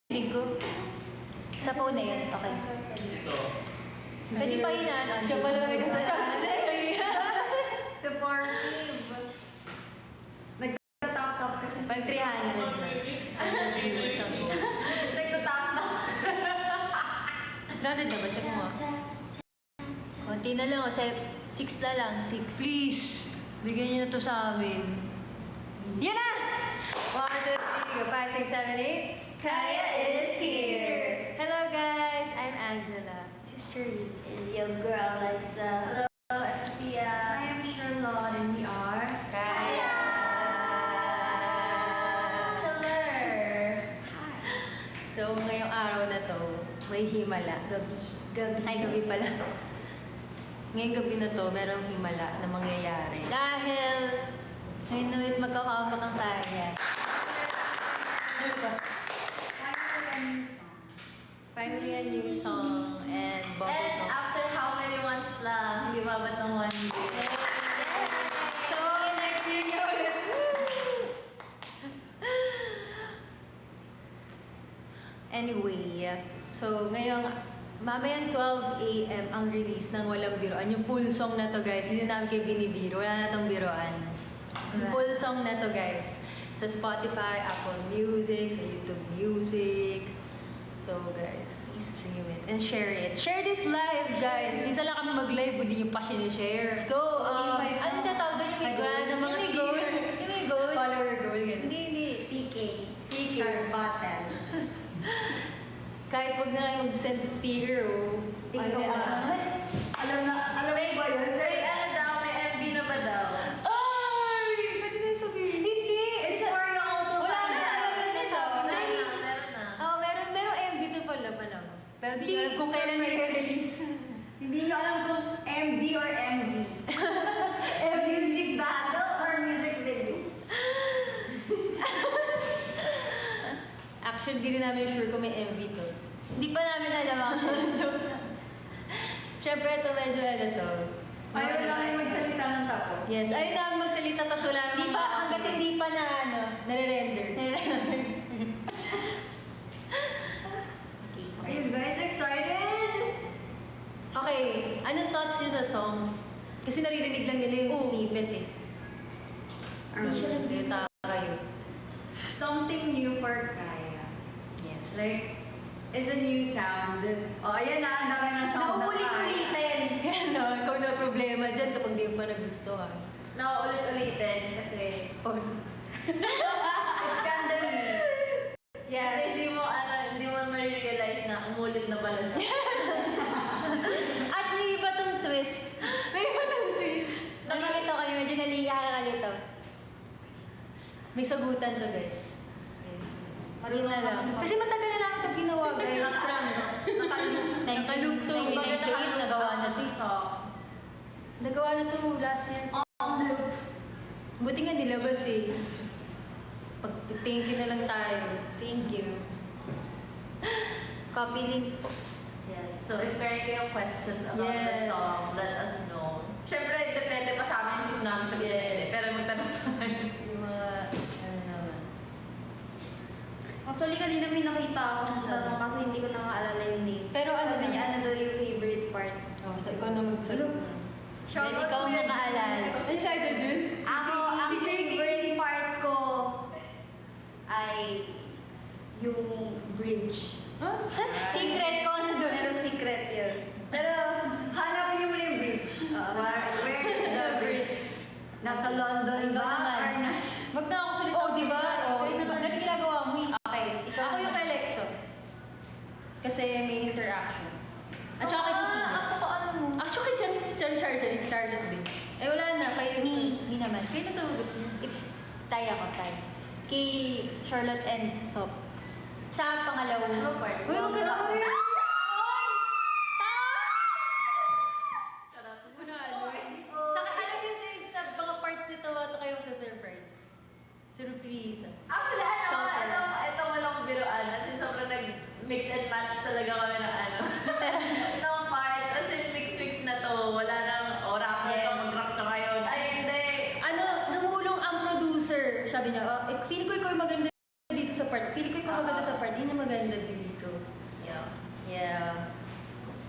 Rinig ko. Sa phone na yun. Okay. Pwede pa hinaan. Siya pala may kasalanan. Supportive. Nagtatap-tap kasi. Pag 300 na. Nagtatap-tap. 300 na ba? Check mo. Konti na lang. 6 na lang. 6. Please, bigyan niyo na to sa amin. Yan na! 1, 2, 3, 5, 6, 7, 8. Kaya is here! Hello guys! I'm Angela. Sister Reese. This is your girl, Alexa. Hello, I'm Sophia. I am Charlotte and we are Kaya! Hello! So, ngayong araw na to, may himala. Gabi. Ay, gabi pala. Ngayong gabi na to, merong himala na mangyayari. Dahil, ngayon na ulit magkakamak ang kaya. Finally, a new song. And after how many months lang, hindi ba ng 1 year? So, next year nyo ulit. Anyway, so ngayong mamayang 12 a.m. ang release ng Walang Biroan. Yung full song na to guys, hindi namin kayo binibiro. Wala na tong biroan. Yung full song na to guys. Sa Spotify, Apple Music, sa YouTube Music. So guys, please stream it and share it. Share this live guys. Minsan lang kami mag-live, hindi nyo pa sinishare. Let's go! Ano tatawag doon yung may goal? Ng mga goal? Yung may goal? Follower goal, ganun. Hindi. PK. PK. Battle. Kahit wag na kayo mag-send sticker o TikTok na. Alam mo ba yun? May ano daw, may MV na ba daw? Ay! Pwede na yung sabihin. Hindi! It's for you all to Wala find na, out. alam na siya. Meron na. Oo, merong MV to pala malam. Pero di ko alam kung kailan nag-release. Hindi nyo alam kung MB or MV. Music battle or music video. Actually, di rin namin sure kung may MV to. Hindi pa namin alam actually. Joke na. Siyempre, ito medyo ano to. Ayaw lang yung magsalita ng tapos. Yes, ayun na magsalita tapos wala naman. Di pa, hanggat hindi pa na ano. Nare-render. Are you guys excited? Okay, anong thoughts niyo sa song? Kasi naririnig lang nila yung snippet eh. Hindi siya Salita kayo. Something new for Kaya. Yes. Like, it's a new sound. Oh, ayan na, ang dami ng sound na Nauulit-ulitin. Ano, ikaw na problema dyan kapag di mo pa nagustuhan. Nauulit-ulitin kasi Oh. it's scandally. Yes. Kasi hindi mo ma-realize na umulit na pala siya. At may iba tong twist. May iba tong twist. Nalilito kayo, medyo naliyakalito. May sagutan to guys. Yes. Yun na lang. Kasi matagal na namin ito ginawa guys. Promise. Nakaloop to. 1998 nagawa na to. Nagawa na to last year. Loop. Buti nga nilabas eh. Thank you na lang tayo. Thank you. Copy link po. Yes. So, if meron kayong questions about the Yes. song, let us know. Siyempre, depende pa sa amin. Gusto namin sabihin. Yes. Pero magtanong tayo. Yung mga, ano naman. Actually, kanina may nakita ako ng Saan? tanong kaso hindi ko na maalala yung name. Pero ano Sabi na? niya, ano daw yung favorite part. Oh, so ikaw na magsagot na. Shout Dahil out ikaw po na yan. naalala. Ano sabi ko, Jun? Ako, ang favorite part ko ay yung bridge. Huh? Secret ko ano doon? Pero secret yun. Pero, Hanapin niyo muna yung bridge. Where is the bridge? Nasa London Ikaw ba? naman. Or nasa... Wag na ako salita. Oh, di ba? Oh, ganun ginagawa mo eh. okay, ikaw Ako yung kay Lexo. Kasi may interaction. At saka kay Sophia. Ako ano mo? Actually, Charlotte din. Eh, wala na. Kay me naman. Kaya nasugot niya. It's Tay ako, Tay. Kay Charlotte and Sop. Sa pangalawang. Ano part? Uy, wag ka na. Uy! Saka alam niyo sa mga parts nito, ito kayo sa surprise. Surprise. Actually, ito walang biroan. As in, sobrang nag-mix and match talaga kami ng ng parts. As in, mix-mix na to. Wala nang, rap na to, mag-rap na kayo. Ay, hindi. Ano, dumulong ang producer. Sabi niya, feeling ko ikaw yung maganda dito sa part. Feeling ko ikaw maganda sa part. Yun yung maganda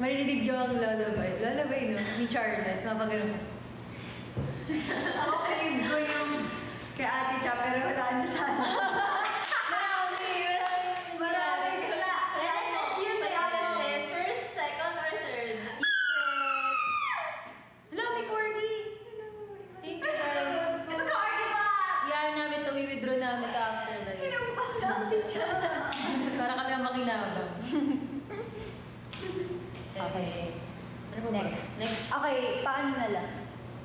Marinig niyo ang lullaby. Lullaby, no? Ni Charlotte. Kapag ganun. Ako fave ko yung kay Ate Cha, pero wala na sana. Marami. Wala. LSS yun, may LSS. First, second, or third? Love me, Cordy! Thank you guys. Ito ka, di ba? Iyan namin ito, i-withdraw namin ito after that. Pinampas na Ate Cha. Para kami ang makinabang. Okay. Ano ba? Next. Okay, paano na lang?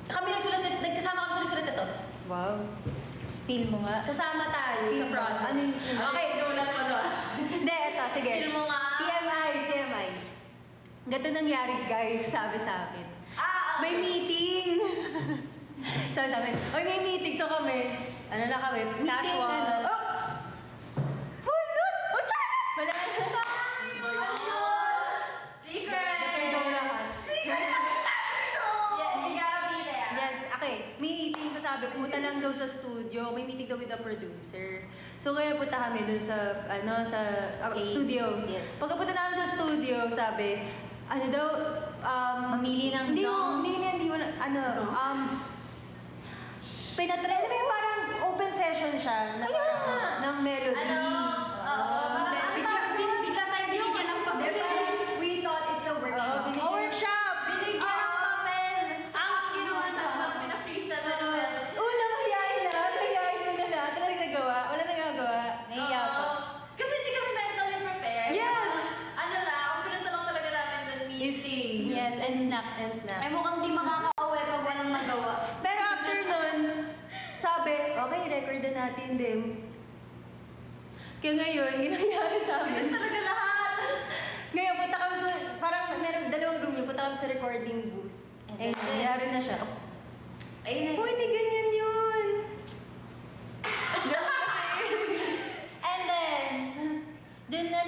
Kami nagkasama kami sa nagsulat ito. Wow. Spill mo nga. Kasama tayo sa process. Ano yung- Okay. Sinulat mo doon. Hindi, ito, sige. Spill mo nga. TMI. Ganito nangyari, guys, sabi sa akin. Ah, May meeting! sabi sa amin, oy, may meeting. So kami, ano na kami, meeting, Casual. ano, oh! Hold on! Oh, Char! Wala na. Secret! Ikaw lahat. Yeah, you gotta be there. Yes, okay. May meeting ko sabi, pumunta lang daw sa studio. May meeting daw with the producer. So kaya punta kami dun sa, Place, studio. yes. Pagkapunta namin sa studio, sabi, ano daw, Mamili ng hindi song. mo, hindi mo, pinatrend mo yung parang open session siya. Na parang, ng melody. Ano? Oo. Bigla tayo binigyan ng papel. We thought it's a workshop. A workshop! Binigyan ng papel. Ang ginawa sa pag pina-freestyle na yung melody. Nahiyain na. Nahiyain mo na lahat. Wala nang nagawa. Wala nang nagawa. Nahiya pa. Oo. Kasi hindi kami mentally prepared. Yes! Ano lang, ang pinatanong talaga namin the meeting. Yes, and snacks. And snacks. Ay mukhang di makaka-uwi pag walang nagawa. Pero after nun, sabi, okay, record na natin din. Kaya ngayon, ginayari sa Yun amin. talaga lahat. Ngayon, punta kami sa, parang meron dalawang room yun, punta kami sa recording booth. And nangyari na siya. Ayun na. Oh, hindi ganyan yun. And then, dun na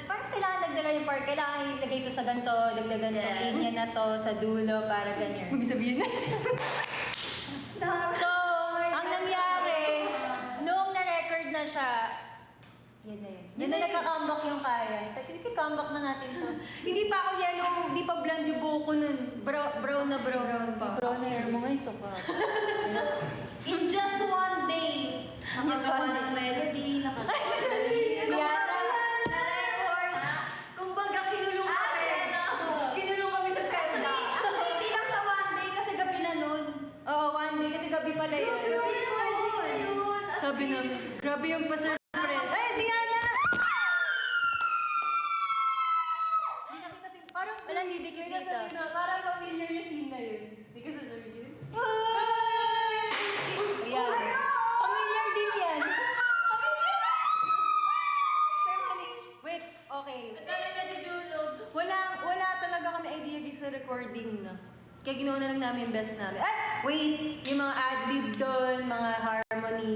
parang kailangan dagdagan yung part. Kailangan ilagay ito sa ganito, dagdagan Yes. itong linya na to sa dulo, para ganyan. Huwag sabihin na. So, ang nangyari, nung na-record na siya, yun na yun. Yun na nagka-comeback yung kaya. Sabi, sige, comeback na natin to. Hindi pa ako yellow, hindi pa blonde yung buhok ko nun. Brown na brown pa. Bro, na hair mo nga, suka. In just one day, nakagawa one ng melody, nakagawa Yata. na-record. Kumbaga, kinulong kami. Kinulong kami sa set. Actually, hindi lang siya one day kasi gabi na nun. Oo, one day kasi gabi pala yun. Gabi na nun. Sabi namin, grabe yung pa-surprise. Ay, Diana! Hindi nakita si... Parang... Walang didikit May dito. nasabi na, parang familiar yung scene na yun. Hindi ka sasabihin. Ayan. Familiar din yan. Wait, okay. Ang galing na jujulog. Wala talaga kami idea sa recording na. Kaya ginawa na lang namin yung best namin. Wait! Yung mga ad-lib doon, mga harmony.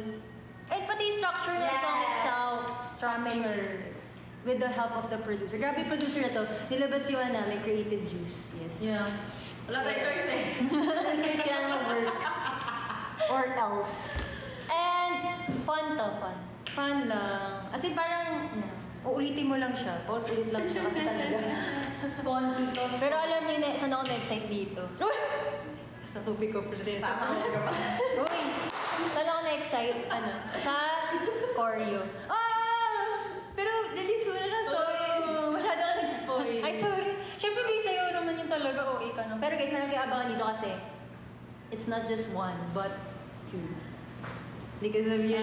And pati yung structure ng song Yes. itself. Structure. With the help of the producer. Grabe yung producer na to. Nilabas yung namin, creative juice. Yes. Yeah. Wala tayong choice eh. Choice kailangan mag-work. Or else. And fun to, fun. Fun lang. As in parang, uulitin mo lang siya. Paulit lang siya kasi talaga. Spontaneous. Pero alam niyo na, saan ako na-excite dito? Uy! Sa tubig ko pa rin. Uy! Saan ako na-excite? Ano? Sa choreo. Pero release mo na na, sorry. Masyado ka nag-spoil. Ay, sorry. Siyempre, may sayo naman yun talaga. Okay ka naman. Pero guys, meron kayo abangan dito kasi it's not just one, but two. Because of you.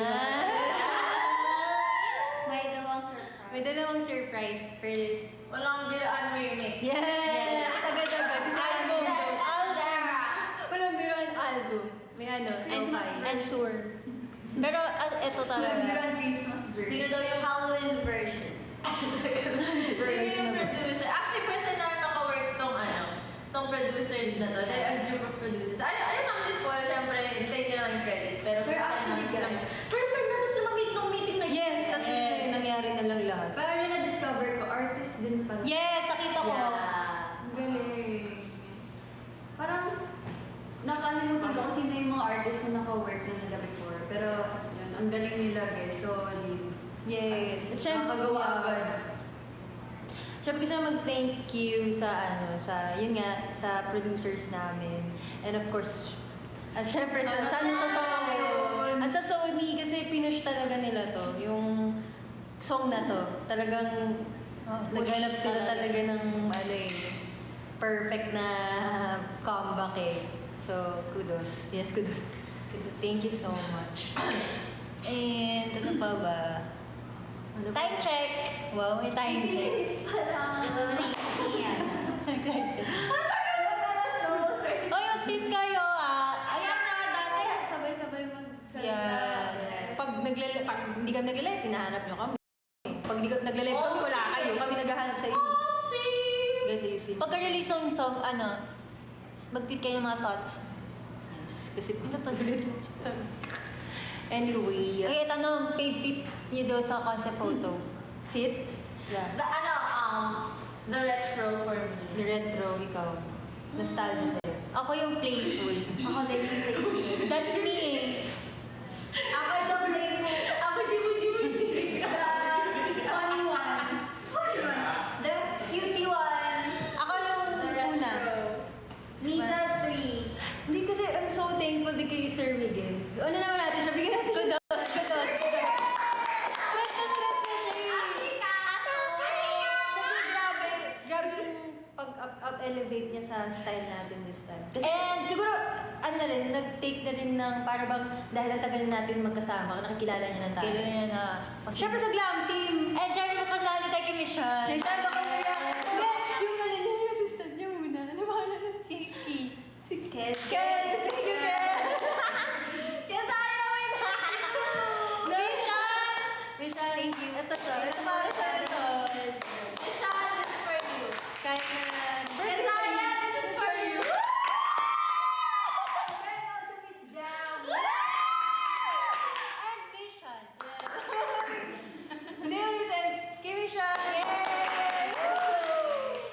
May dalawang surprise. May dalawang surprise for this. Walang bilaan remix. Yes! Agad-agad. Kasi Album. Walang biruan album. May ano, Christmas LP. And tour. Pero eto talaga. Christmas version. Sino daw yung Halloween version. Sino yung producer? Actually, first time namin naka-work tong producers na to. They're a group of producers. Ayun naman i-spoil, syempre, hintayin nyo lang yung credits. Pero first time namin sila. First time namin sila mag-meet nung meeting na Yes, kasi Yes. nangyari na lang lahat. Parang yun na-discover ko, artist din pala. Yes, nakita ko. Yeah. Ang galing. Parang, nakalimutan ko kung sino yung mga artist na naka-work na nila before. Pero, yun, ang galing nila guys. Solid. Yes. Siyempre, Nakagawa agad. Siyempre gusto na mag-thank you yun nga, sa producers namin. And of course, at syempre sa sa Sony, kasi pinush talaga nila to. Yung song na to, talagang naghanap sila talaga ng perfect na comeback eh. So, kudos. Yes, kudos. Thank you so much. And ano pa ba? Ano Time pa? check! Wow, may time check. It's pa lang. Excited. Ang tagal mo na last Oy, utit kayo ah! Ayan na, dati sabay-sabay magsalita. Yeah. Pag hindi kami nag-live, hinahanap nyo kami. Pag hindi nag-live kami, wala kayo. Kami naghahanap sa inyo. Guys, ayusin. Pagka-release ng song, mag-tweet kayo ng mga thoughts. Yes, kasi Ano to? Anyway, Okay, tanong, favorites niyo daw sa concept photo? fit. Yeah. The retro for me. The retro, ikaw. Nostalgia sa'yo. Ako yung playful. Ako din yung playful. That's me eh. Ako yung playful. Ako, jibu. The funny one. The cutie one. Ako yung una. Nita 3. Hindi kasi I'm so thankful din kay Sir Miguel. Ano naman natin siya? Bigyan natin siya. Kudos. Stress na siya eh. Kasi grabe yung pag-up-elevate niya sa style natin this time. Kasi And- siguro, nag-take na rin ng para bang dahil ang tagal natin magkasama, nakakilala niya ng tayo. Kailan niya na. Siyempre sa glam team! And syempre po pasalamat tayo kay Mission. Kaya siya baka kaya, yung yung assistant niya muna. Ano ba na si Ki? Si Kes. Kes! Thank you, Kes! Kaya sa'yo naman Mission! Mission, thank you. Ito siya. Ito para sa ito. Michelle, this is for you. Kahit na Kaya sa'yo, this is for you. And Mission. Hindi ulitin. Kay Mission!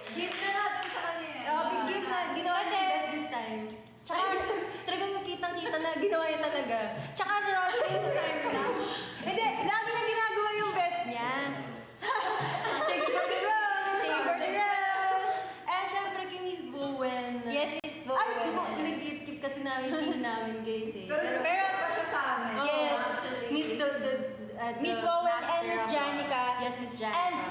Gift na natin sa kanya. Big gift na. Ginawa niya yung best this time. Tsaka talagang kitang-kita na ginawa niya talaga. Tsaka Robin. Hindi, lagi na ginagawa yung best niya. Take it for the road! Take it for the road! And syempre kay Miss Bowen. Yes, Miss Ay, Bowen. di ba, pinag-keep kasi namin team namin guys eh. Pero pa siya sa amin. Oo, Yes. Miss Miss Bowen and master Miss of- Janica. Yes, Miss Janica.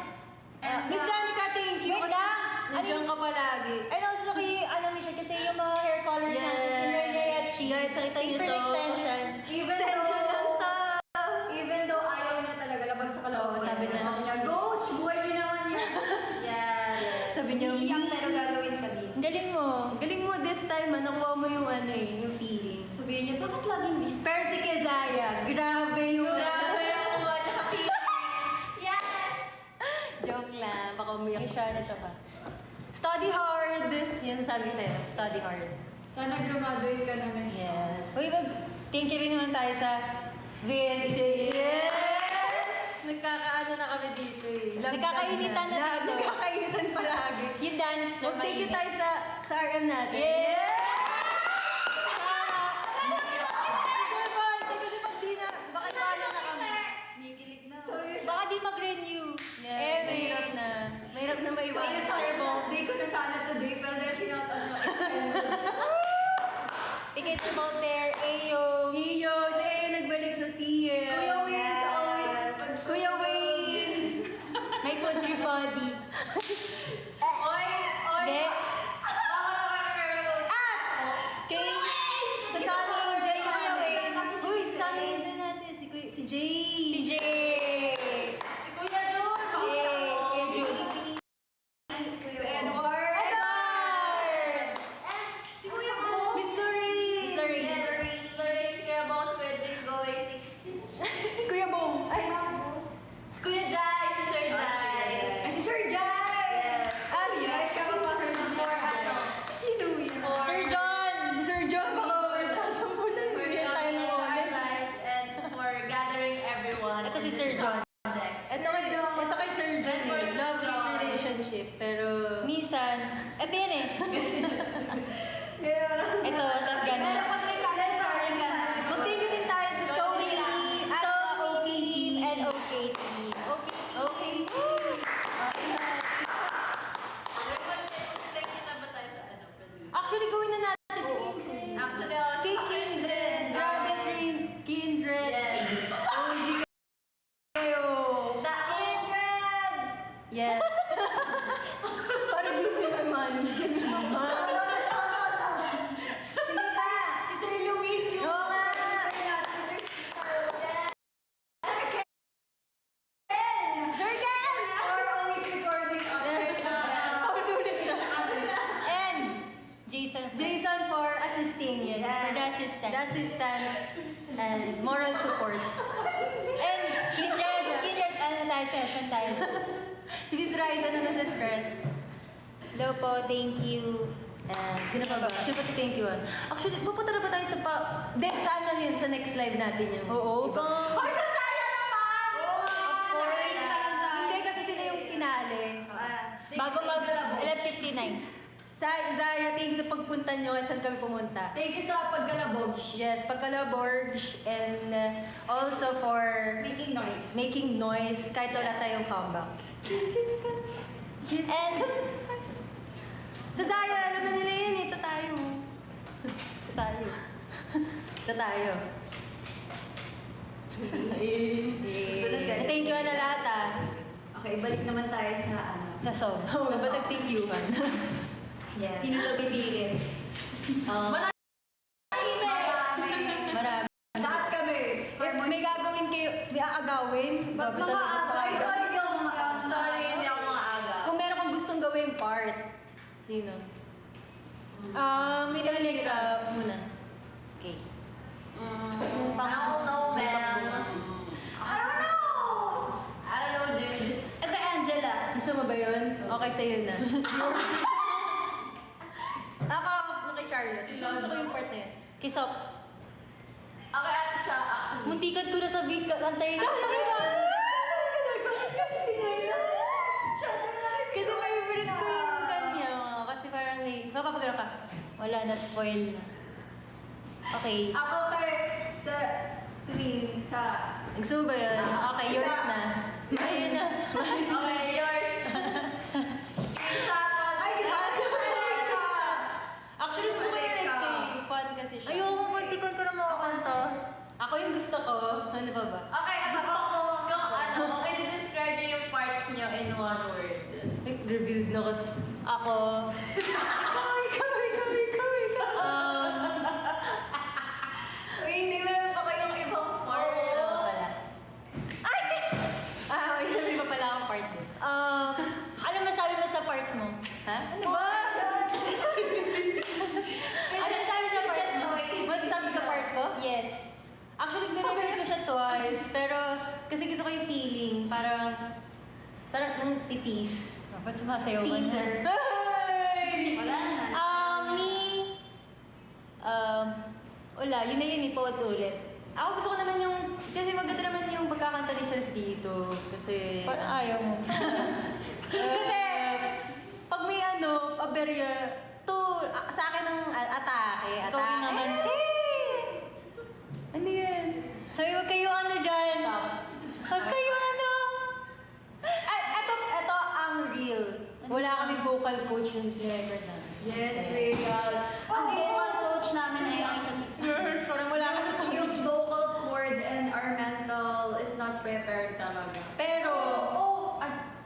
And Miss Janica, thank you. Wait kasi lang. Nandiyan ka palagi. And also kay, Mission, kasi yung mga hair colors natin, Tinreyachi. Guys, nakita Thanks niyo for the to. extension. Even though ayaw niya talaga labag sa kalooban. Oo, sabi niya. Coach, buhay niyo naman yun. Yes. Sabi niya, Iiyak pero gagawin ka din. Ang galing mo. galing mo this time, nakuha mo yung yung feeling. Sabihin niya, bakit laging this? Pero si Kezaya, grabe yung... Grabe yung kuha niya sa feeling. Yes! Joke lang, baka umiyak Mission, ito pa. Study hard! Yan ang sabi sa'yo, study hard. Sana graduate ka naman. Yes. Uy, thank you rin naman tayo sa VSJ. Yes! Nagkakaano na kami dito eh. Nagkakainitan na dito. Nagkakainitan palagi. Yung dance floor, Mag-thank you mainit. tayo sa RM natin. Yes! Kasi pag di na, baka iwanan na kami. Nikilig na. Baka di mag-renew. Yes, mahirap na. Mahirap na maiwanan. Birthday ko na sana today, pero dahil sinautan mo. Tickets to Voltaire, Ayo. Iyo, si Eyo nagbalik sa TL. Kuya Will is always... Kuya Wayne! May food your body. Oy! Hindi. Baka naman Kay, sa Sunny Angel natin. Uy, sa Sunny Angel natin. Si Jay. Si Jay. Si Kuya Jun! Kuya Jun. Kuya Edward. Edward! Si Kuya Bo! Miss Lorraine! Miss Lorraine. Si Lorraine, si Kuya Bo, si Kuya Jingoy, si Kuya Bong. Ay, si Kuya Jai, si Sir Jai. Ay, si Sir Jai! yes, Yes, kapapasok ng For ano? For Sir John. Sir John, baka tatambulan. for Bigyan tayo ng our ulit. lives and for gathering everyone. Ito si in this Sir John. project. Ito kay Sir John eh. Love-hate relationship. Pero, Minsan. Ito yan eh. Meron. Ito, tas ganun. Pero pag may commentary ka na. mag-thank you din tayo sa Sony at sa Sony OK team and OK team. OK team. Yes. Para give me my money. Si Sir Luis yung... Oo nga. Jordan! Or always recording And Jason. Jason for assisting. Yes, for the assistant. The assistant and moral support. And Kindred, ano tayo, session tayo. Si Miss Raida na nasa stress. Hello po, thank you. And sino pa ba? Sino pa thank you? Actually, pupunta na ba tayo sa sa ano yun? Sa next live natin yung... Oo, iba? Or sa saya naman! Hindi, kasi sino yung pinali? Bago mag 11:59. Zaya, thank you sa pagpunta nyo at saan kami pumunta. Thank you sa paggalabog. Yes, Pagkalaborg and also for Making noise. making noise kahit wala tayong comeback. And Sa Zaya, alam na nila yun, ito tayo. Ito tayo. Ito tayo. Susunod ka. Thank you na lahat ah. Okay, balik naman tayo sa ano. sa song. Oo, ba't nag-thank you man? Yes. Sino daw pipiliin? Marami. Lahat kami. If may gagawin kayo, may aagawin. Ba't Ba't mga talaga sa agay? aga? Sorry, di ako mga Sorry, hindi ako mga aga. Kung meron kang gustong gawin part, sino? May nalilig sa... Muna. Okay. I don't know, man. I don't know! I don't know, dude. Kay Angela. Gusto mo ba yun? Okay sa'yo na. Ako kay Charlotte. Gusto ko yung part na yun. Kisop. Okay, ate siya, actually. Muntikan ko na sabihin ka, kantayin ka. Kasi favorite ko yung kanya. Kasi parang mapapagano ka. Wala na, spoil na. Okay. Ako kay sa twin sa... Gusto mo ba yun? Okay, yours na. Ayun na. Okay, yours. Screenshot mo. Ay, Alexa! Actually, gusto ko yung next Alexa. eh. Fun kasi siya. Ayoko, muntikan ko na makakanta. Ako yung gusto ko. Ano pa ba? Okay, Gusto ko. Yung ano, okay, describe niyo yung parts niyo in one word. Reviewed na ko. Ako, Uy, hindi meron pa kayong ibang part. Ano pala? May iba pala akong part din. ano masabi mo sa part mo? Ha? Ano ba? Ano sabi sa part mo? Masasabi sa part ko? Yes. Actually, nirecord ko siya twice. Pero, kasi gusto ko yung feeling. Parang nang titis. Ba't sumasayaw ka na? Teaser. Hey! Wala na. Wala, yun na yun, ipaulit. Ako gusto ko naman yung, kasi maganda naman yung pagkakanta ni Charles dito. Kasi, Parang ayaw mo. kasi, pag may aberya, sa akin ang atake. Ikaw din naman. Ano yan? Ay, huwag kayo ano dyan. Huwag kayo ano. Ito ang real. Wala kami vocal coach yung sinerecord na. Yes, real. Ang vocal coach namin ay ang isang isa. Yes, parang wala kasi Yung vocal cords and our mental is not prepared talaga. Pero,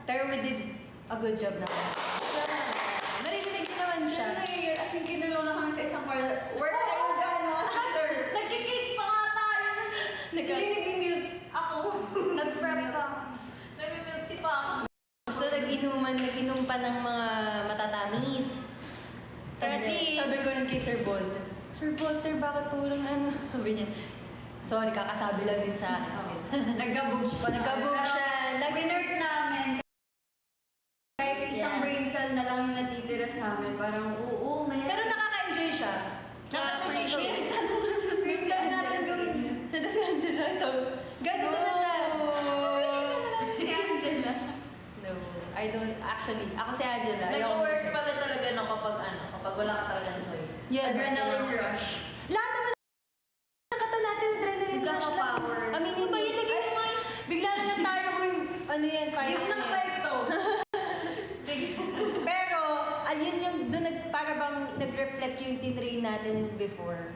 pero we did a good job naman. Narinig din naman siya. As in, kinulong na kami sa isang parlor. Work tayo dyan, mga sister. Nagkikik pa nga tayo. Sige, nag-mute. Ako. Nag-prep ka. Nag-milk pa ako. Basta nag-inom pa ng mga matatamis. Kasi- Sabi ko nun kay Sir Walter, Sir Walter, bakit tulong ano? Sabi niya, sorry, kakasabi lang din sa akin. Nag-gabog siya. Nag-gabog siya. Nag-nerd namin. Kahit isang Yeah. brain cell na lang yung natitira sa amin. Parang, oo, may... Pero nakaka-enjoy siya. Nakaka-appreciate. Tanong lang sa first time natin gawin. Sa si Angela ito. Ganito na siya. Si Angela. No, I don't, actually, ako si Angela. Nag-work pa rin talaga no, kapag wala ka talagang choice. Yes. Adrenaline rush. Lahat naman nakata natin adrenaline rush lang. Nagkaka-power. Aminin mo yun. Bigla na lang tayo kung ano yan, fire Yung yan. nag-kwento. Pero, ayun yung doon para bang nag-reflect yung tinrain natin before.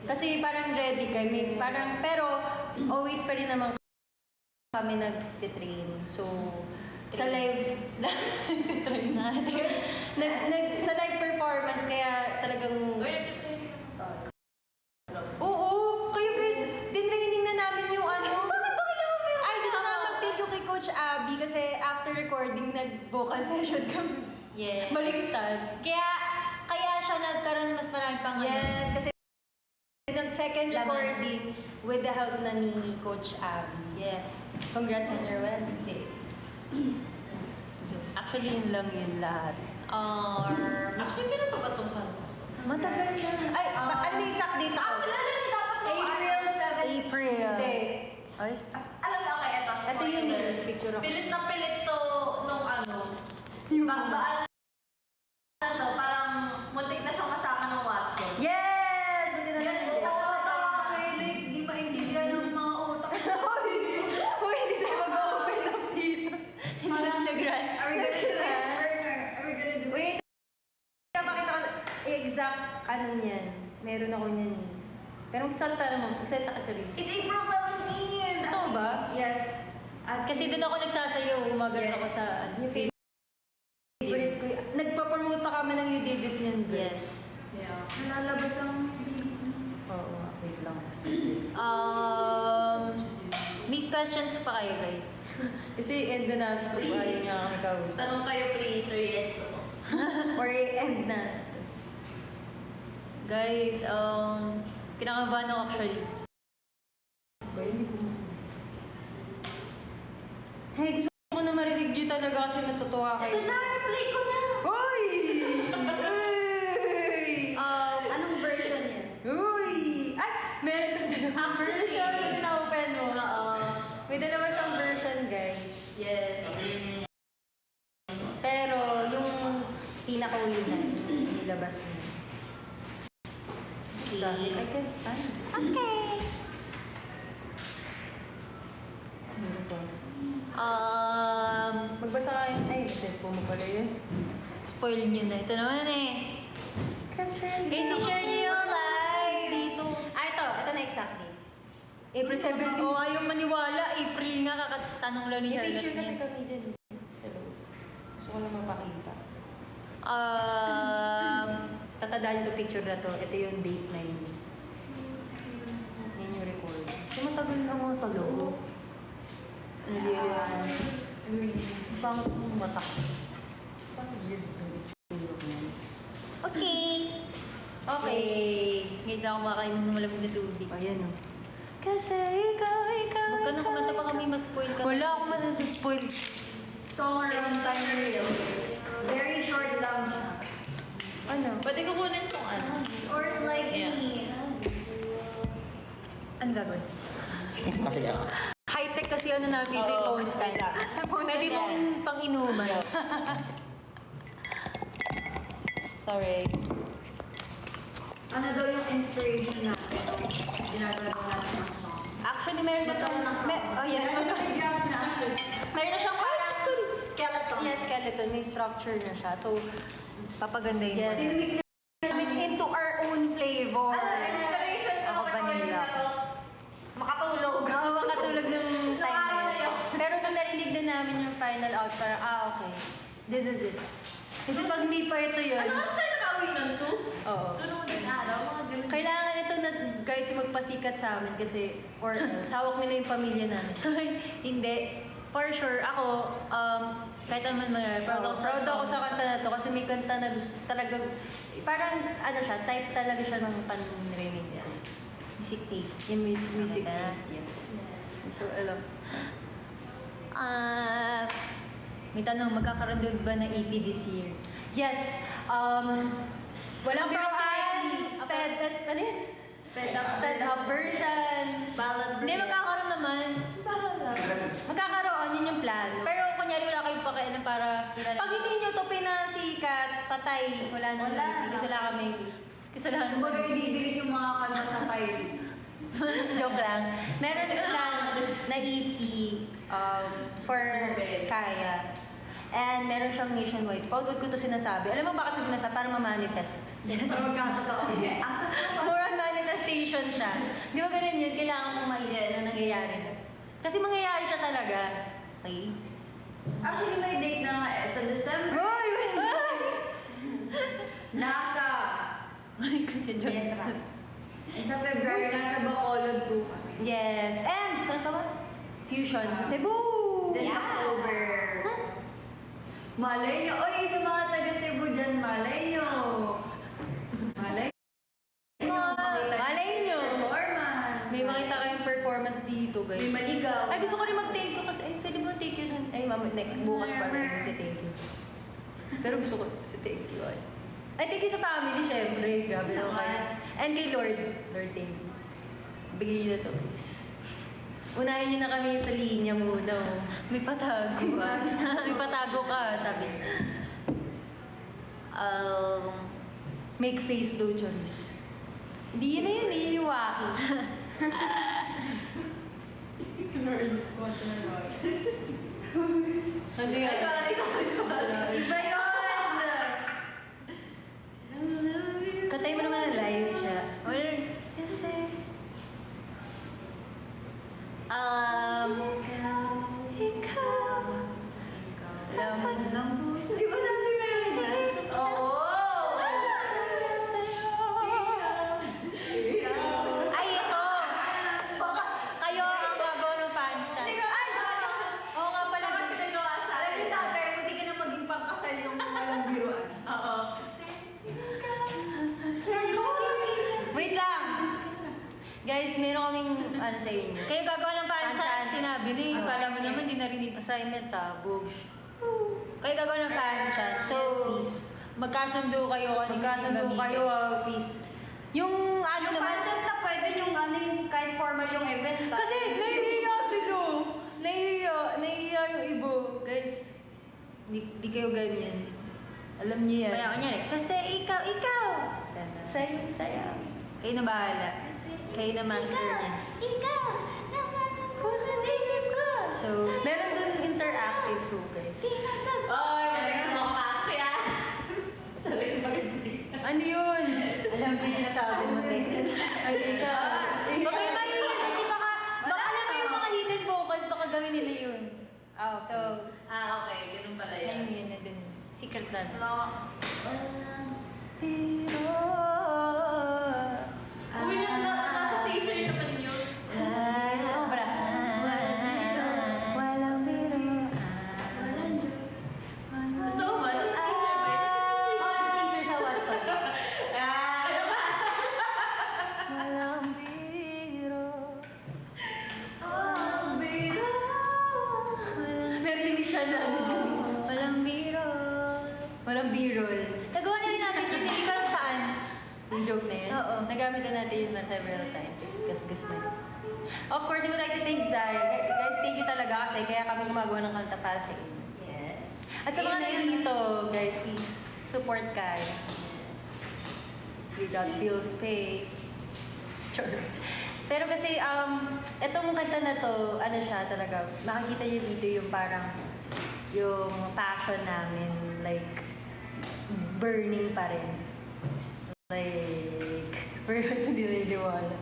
Kasi parang ready kami. Parang, pero always pa rin naman kami nag-train. So, sa live, try natin. Sa live performance, kaya talagang... Uy, nag-training naman tayo. Oo, kayo guys, dinraining na namin yung ano. Bakit ba kailangan meron Ay, gusto ka? na mag-thank you kay Coach Abby kasi after recording, nag-vocal session kami. Yes. Baliktad. Kaya siya nagkaroon mas marami pang Yes, kasi nag second Laman. recording with the help na ni Coach Abby. Yes. Congrats on your wedding. Actually, yun lang yun lahat. Actually, ganun pa ba itong kanta? Matagal na. Ay, ano yung exact date ako? Actually, alam niyo dapat yung April 7. April. Hindi. Ay. Alam niyo, okay, ito. Ito yun eh. Picture ako. Pilit na pilit to nung ano. Ano, parang muntik na siyang kasama ng Watson. Yes! Buti na Ganun lang. siya. Like, di maintindihan ng mga utak. Uy, hindi tayo mag-open up dito. Parang nag-run. Are we gonna do it? Are we gonna do it? Wait. Pakita ko exact ano niyan. Meron ako niyan eh. Pero magsalita naman. Magsalita ka, Charis. It's April 17! Totoo ba? Yes. At Kasi doon ako nagsasayaw, gumagano Yes. ako sa Yung favorite ko. Nagpa-promote pa kami ng You Did It niyan. Yes. Yeah. nalalabas ang Oo, wait lang. May questions pa kayo, guys? Kasi end na namin kung Please. ayaw niya kami kausap. Tanong kayo, please, Riet. Or end na. Guys, kinakabahan ako actually. Ba, hindi ko. Hey, gusto ko na marinig yun talaga kasi natutuwa kayo. Ito na, play ko na. Uy! Uy! Anong version yan? Uy! Ay! Meron ka dalawang Actually, version na open mo. Oo. May dalawa siyang version, guys. Yes. Pero yung pinaka-uli na, yung nilabas mo. I can find it. Okay. Ano ba? Magbasa ka yun. Ay, cellphone mo pala yun. Spoil nyo na. Ito naman eh. Kasi Guys, i-share nyo yung live. dito. Ito na exactly. April 17. Oo, ayaw maniwala. April nga, kakatanong lang ni May Charlotte. picture kasi niya. kami dyan. Sa loob. Gusto ko lang magpakita. Tatandaan yung picture na to. Ito yung date na yun. Yan yung record. So, matagal na mga talaga. Nag-realize. Bakit yung mata ko? Parang weird yung itsura ko yan. Okay. Okay. Ngayon lang ako makakainin ng malamig na tubig. Ayan o. Kasi ikaw. Huwag ka na kumanta pa kami, mas-spoil ka. Wala akong masaspoil. Song around time real. Very short lang siya. Ano? Pwede ko kunin tong ano. Or like Yes. me. Ano gagawin? Sige. High-tech kasi ano natin dito, Oo. phone stand. Pwede mong pang-inuman. Sorry. Ano daw yung inspiration natin? Ginagawa natin ng song. Actually, meron na itong... Oh, yes. Nag-graph na actually. Meron na siyang parang... Skeleton. Yes, skeleton. May structure na siya. So, Papagandahin yes. mo. Namin into our own flavor. Ano, inspiration ko Ako, nung recording vanilla. na to. Makatulog. Oo, makatulog ng time na Nakakala yun. yun. Pero nung narinig din namin yung final out, parang, okay. This is it. Kasi pag hindi pa ito yun, Ano kasi tayo nakauwi nun to? oo. Tulungan din araw, mga ganun. Kailangan ito na guys magpasikat sa amin kasi or else, hawak nila yung pamilya namin. Hindi. For sure, ako, kahit naman proud ako sa Proud ako song. sa kanta na to kasi may kanta na gusto talagang parang ano siya, type talaga siya ng panrinig niya. Music taste. Yung music Okay. taste, yes. So, alam. May tanong, magkakaroon doon ba ng EP this year? Yes, walang biruan, ano yun? Sped up version. Ballad Hindi, version. magkakaroon naman. Magkakaroon, yun yung plano. Pero kunyari wala kayong pakialam para kilala. Pag hindi nyo to pinasikat, patay, wala na. Wala. Kasi wala kami. Kasalanan mo. Kumbaga i-delete yung mga kanta sa file. Joke lang. Meron lang na easy for Kaya. And meron siyang nationwide. Paudod ko to sinasabi. Alam mo bakit ko sinasabi? Para ma-manifest. Para magkakatotoo. Kasi asa ko More on manifestation siya. Di ba ganun yun? Kailangan mong maisip na nangyayari. Kasi mangyayari siya talaga. Okay? Actually, may Nasa Kuya Jones. Letra. Sa February, nasa Bacolod po kami. Yes. And, saan ka ba? Fusion sa Cebu! This October. Malay nyo. Oy, sa mga taga Cebu dyan, malay nyo. Malay nyo. Malay nyo. Performance. May makita kayong performance dito, guys. May maligaw. Ay, gusto ko rin mag-thank you kasi, ay, pwede mo thank you nun. Ay, bukas pa rin mag-thank you. Pero gusto ko si thank you. Ay, thank you sa family, syempre. Grabe naman kayo. And kay Lord. Lord, thank you. Bigyan niyo na to, please. Unahin niyo na kami sa linya muna. Oh. May patago ka. May patago ka, sabi niya. Make face daw, Joyce. Hindi yun na yun, naiiwaki. Ano yun? Sorry. Iba yun! Katay mo naman na live siya. Well, Kasi... Ikaw. Laman ng puso. Di ba nasa meron yan? Oo! ay, ito! Kayo ang gagawa ng fan chat. Ay! Oo nga pala. Bakit pinagawa sa Alam akin? niyo tatay, hindi ka na maging pangkasal yung walang biruan. Oo. Wait lang! Guys, meron kaming ano sa inyo. Kayo gagawa ng fan Fan chat. chat. Sinabi na eh. Kala mo naman, di narinig. Assignment Bugs. Kayo gagawa ng fan chat. So, Yes, please. magkasundo kayo. Anong Magkasundo gusto kayo, gamitin. please. Yung ano Yung naman... pageant na pwede yung ano yung kahit formal yung event. Kasi nahihiya sila. Nahihiya yung ibo. Guys, di kayo ganyan. Alam niyo yan. Kaya kanya kasi ikaw. Saya. Kayo na bahala. Kayo na master niya. Ikaw! Naman ang puso isip ko! So, Meron dun interactive so guys. Oy, magaling na makapasok yan. Sorry, Lord. Ano yun? alam ko yung sinasabi mo, te. Ay, ikaw. Baka yung mahihiya kasi baka alam mo yung mga hidden vocals, baka gawin nila yun. Ah, So, Okay. Ganun pala yan. yun na dun. Secret na. Pero... Uy, nasa taser naman yun. Ay, obra. Walang biro. Totoo ba? Nasa taser ba yun? Teaser sa WhatsApp. Ano ba? Walang biro. Meron si Nisha na ano dyan. Walang biro. Walang B-roll. Nagawa na rin natin yun, hindi ko alam saan. Yung joke na yun. Oo. Nagamit na natin yun na several times. Gas-gas na yun. Of course, we would like to thank Zai. Guys, thank you talaga kasi kaya kami gumagawa ng kanta para sa inyo. Yes. At sa mga nandito, guys, please, support Kai. We got bills to pay. Sure. Pero kasi, etong kanta na to, ano siya talaga, makikita niyo dito yung parang, yung passion namin, like, burning pa rin. Like, we're hindi naniniwala.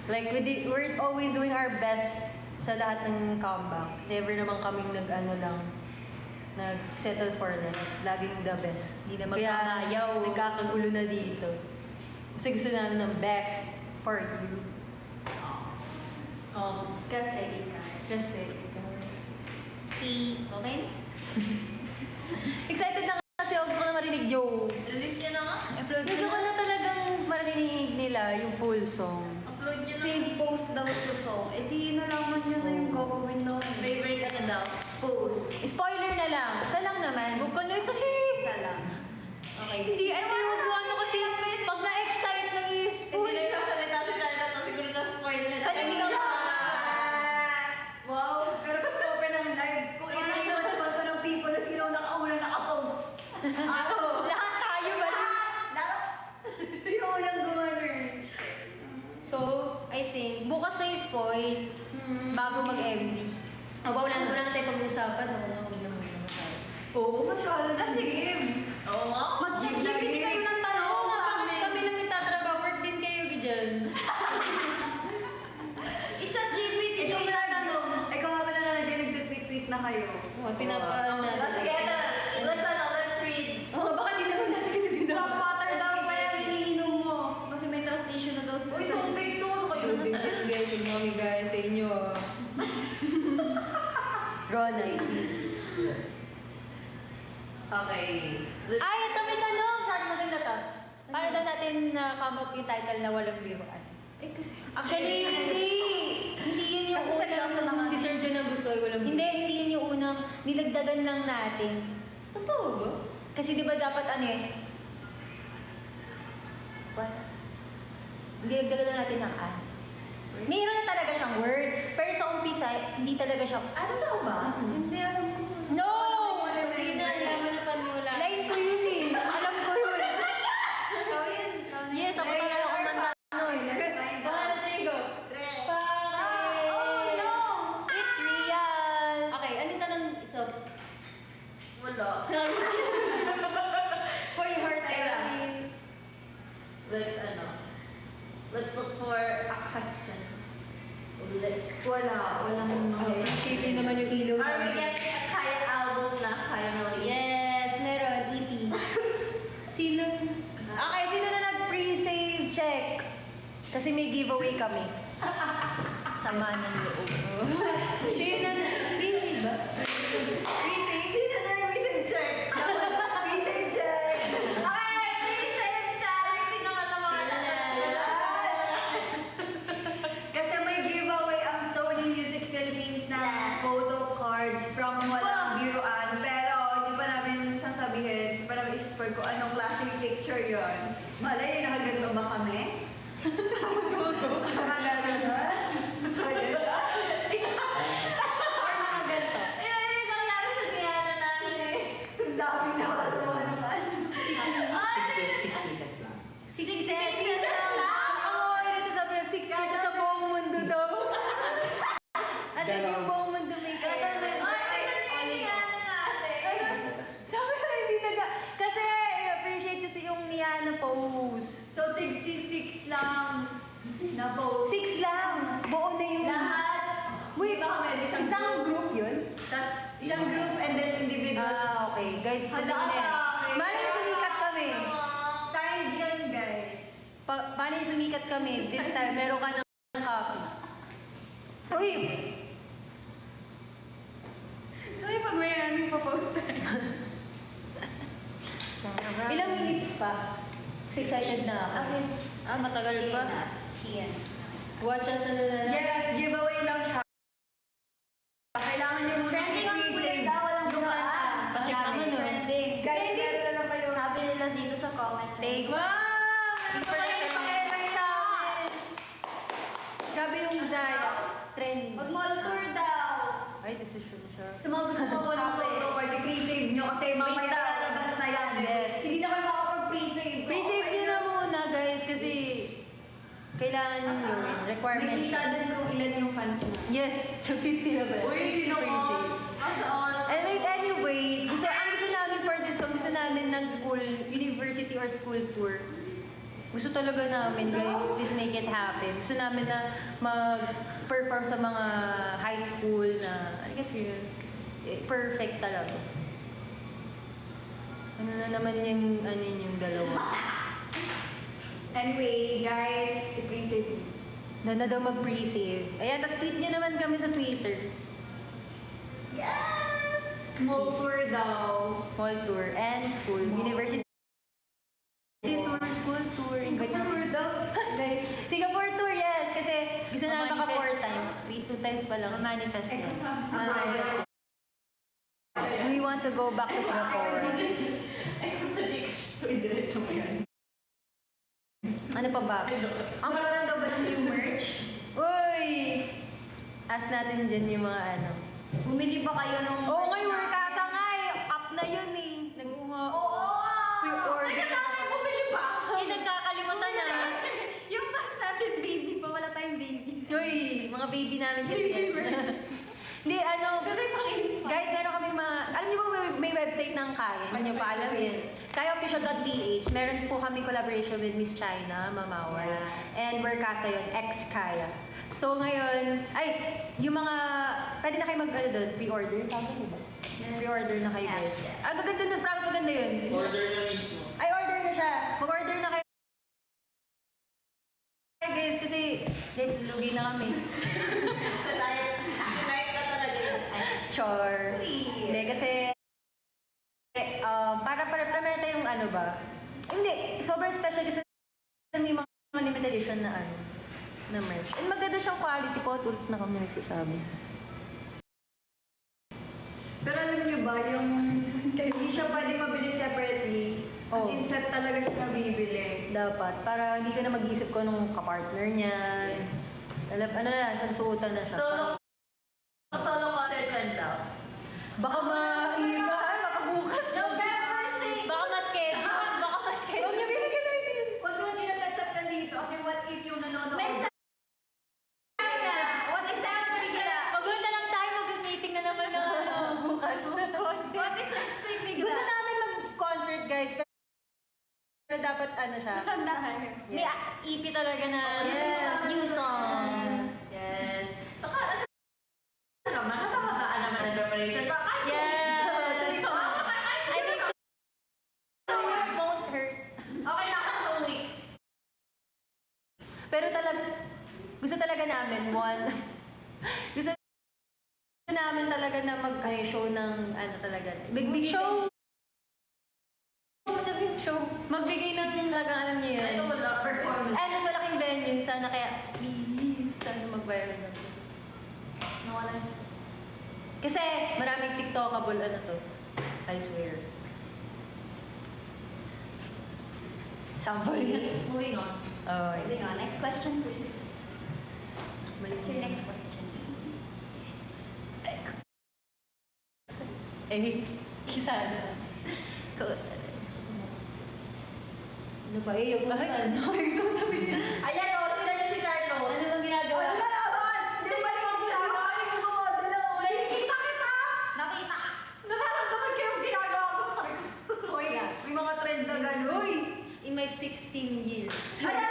Like, we're always doing our best sa lahat ng comeback. Never naman kaming nag-ano lang, nag-settle for less. Laging the best. Hindi na magkakayaw. Kaya, nagkakagulo na dito. Kasi gusto namin ng best for you. Kasi ikaw. Kasi, ikaw. Okay? Excited na kasi ako. Gusto ko na marinig Joe. Release nyo na nga. Upload Gusto ko na talagang marinig nila yung full song. Upload nyo na. Save post daw sa song. Eh di nalaman nyo na yung gagawin daw. Favorite ano daw? Post. Spoiler na lang. Isa lang naman. Huwag ka na ito si... Isa lang. Okay. Hindi, ay, huwag mo ano kasi pag na-excite ng Hindi i-spoon. nagsasalita si Charlotte to. Siguro na-spoil na. Kanina ka. Wow! Pero kung open ang live, kung i-watch mo ito ng people na sino ang nakauna nakapost. Ako! Lahat tayo ba? Lahat! Sino unang gumanerge? So, I think, bukas na i-spoil bago mag-MD. Wala na tayo pag-uusapan. Huwag na masyado. Oo, masyado. Kasi game. Oo nga. Mag-GPT kayo ng tanong sa amin. Kami lang nagtatrabaho, work din kayo dyan. I-chat GPT yung tanong. Ikaw nga pala na nag-tweet na kayo. Pinapaano natin. Sige, ito. Let's read. Oh, baka di naman natin kasi Sa Okay. Ay, ito may tanong! Sorry, maganda to. Paano daw natin come up yung title na walang biruan? Eh, kasi... Actually, hindi! Hindi yun yung Kasi seryoso naman. Si Sir John ang gusto ay walang Hindi yun yung unang nilagdagan lang natin. Totoo ba? Kasi di ba dapat ano yun? What? Nilagdagan lang natin ng an. Mayroon na talaga siyang word. Pero sa umpisa, hindi talaga siya. Ah, totoo ba? Hindi, alam ko. No! Sige na, Laman na panula. Line ko yun eh. Alam ko yun. So, yun. Yes, ako talaga kumanta nun. Pangalan Trigo. Oh, no! It's real. Okay, anong tanong? So, Wala. For your heart, Ay, Let's look for a question. Walang Shady naman yung ilaw. Are we getting a Kaya album na finally? yes, meron. EP. Sino? Okay, sino na nag-pre-save check? Kasi may giveaway kami. Sama ng loob. Sino na pre-save ba? Pre-save? Sino na pre-save check? Pre-save check! Okay, please save check. Sino ka na mga Kasi may giveaway ang Sony Music Philippines na photo cards from Walang Biruan. Pero hindi pa namin sasabihin, hindi pa namin isi-score kung anong klaseng picture yon. Malay, nakaganto ba kami? Nakaganto ba? Or nakaganto. Ayun, yung nangyari sa Diana namin eh. Ang dami nakakasama naman. Six pieces lang. 6 pieces lang! Oo, yun ito sabi niya, 6 pieces sa buong mundo daw. At yung buong mundo may kaya. Ay, ayun yung Diana natin. Sabi ko, hindi kasi appreciate kasi yung Niana post. So, tig 6 lang na post. 6 lang. Buo na yun. Lahat. Wait, Baka meron isang group yun? Tas, isang group and then individual. Ah, okay. Guys, Handa tingnan. ka. Paano yung sumikat kami? Signed yun, guys. Paano yung sumikat kami? This time, meron ka ng copy. Uy! So, yung pag may namin pa-post Ilang minutes pa? Kasi excited na ako. Okay. Ah, matagal pa. Watch us na lang. Yes, giveaway lang siya. Kailangan nyo muna Trending ang i-pre-save Twitter daw, walang yung biruan. kanta. Pa-check naman, no? Trending. Guys, meron na lang kayo. Sabi nila dito sa comment. Take. Wow! Meron pa kayo pakialam sa amin. Grabe yung Zaya. Trending. Mag-mall tour daw. Ay, decision siya. Sa mga gusto mo po ng photo card, i-pre-save nyo kasi mamaya Wait lang. lalabas na yan. Yes. Hindi na kayo makapag-pre-save. Pre-save nyo na muna, guys, kasi kailangan nyo yun. Requirement Nakikita siya. din kung ilan yung fans mo. Yes, so 50 na ba? Uy, hindi na Pre-save. As on. And wait, anyway, ang gusto namin for this song, gusto namin ng school, university or school tour. Gusto talaga namin, guys, please make it happen. Gusto namin na mag-perform sa mga high school na, I get yun, perfect talaga. Ano na naman yung, yung dalawa? Anyway, guys, i-pre-save nyo. Na daw mag-pre-save. Ayan, tapos tweet nyo naman kami sa Twitter. Yes! Mall tour daw. Mall tour and school, university tour, school tour, invite Tour namin. daw, guys. Singapore tour, yes! Kasi gusto namin maka 4 Manifest. times. 2 times pa lang. Manifest na. We want to go back to Singapore. Ano pa ba? Ang karoon daw ba ng new merch? Uy! Ask natin dyan yung mga ano. Bumili ba kayo nung... Oo, ngayon, Workasa nga eh. Up na yun eh. Nag-uha. Oo nga! Pre-order na kami. Bumili pa. Ay, nagkakalimutan na. Yung fans natin, baby pa. Wala tayong baby. Uy, mga baby namin kasi. Hindi, ano, guys, meron kami mga, alam niyo ba may website ng Kaya? Hindi niyo pa alam yun. Kayaofficial.ph. Meron po kami collaboration with Miss China, Mamawar. And Workasa yun, ex-Kaya. So ngayon, ay, yung mga, pwede na kayo mag-ano doon, pre-order. Tawag mo ba? Pre-order na kayo guys. Ah, gaganda nun, promise maganda yun. Order na mismo. Ay, order na siya. Mag-order na kayo. Guys, kasi, guys, lulugi na kami. Tonight na talaga yun. Char. Hindi, kasi, Para meta yung ano ba? Hindi, sobrang special kasi may mga limited edition na ano, na merch. And maganda siyang quality po, tulad na kami nagsasabi. Pero alam niyo ba, yung hindi siya pwede mabili separately. As Oh. in set talaga siya nabibili. Dapat, para hindi ka na mag-iisip ko nung kapartner niya. Alam, ano na, susuotan na siya. Solo concert went daw. Baka maiba, baka bukas. November 6! Baka ma-schedule. Baka ma-schedule. Huwag niyo bibigyan na ito. Huwag mo chinachat-chat na dito kasi what if yung nanonood? Next time na! What if next week bigla? Maganda lang tayo, mag-meeting na naman ng bukas na concert. What if next week bigla? Gusto namin mag-concert, guys. Pero dapat ano siya. Nakandahan. May EP talaga na Yes. new songs. Yes. Tsaka ano naman, napakagaan naman ang preparation. Para kahit Yes. I think 2 weeks won't hurt. okay na ako 2 weeks. Pero gusto talaga namin, gusto namin talaga na mag-show ng, ano talaga, magbigay Show. Sabihin show. magbigay ng talagang alam niyo yun. Ano wala, performance. Ay, mas malaking venue, sana kaya, please, sana mag-viral na to. Nawalan. Kasi maraming TikTokable ano to, I swear. Sample. Moving on. Oh, Moving on. Next question, please. What's your next question? sana. Ano ba eh? Yung bakit? Gusto ko sabihin. Ayan o, tingnan niyo si Charlo. Ano bang ginagawa? Ano ba naman? Di ba yung ginagawa ni mga model ako? Nakikita kita! Nakita ka! Nararamdaman ko yung ginagawa ko sa sarili ko. Uy, may mga trend na gano'n. Uy! In my 16 years. Ayan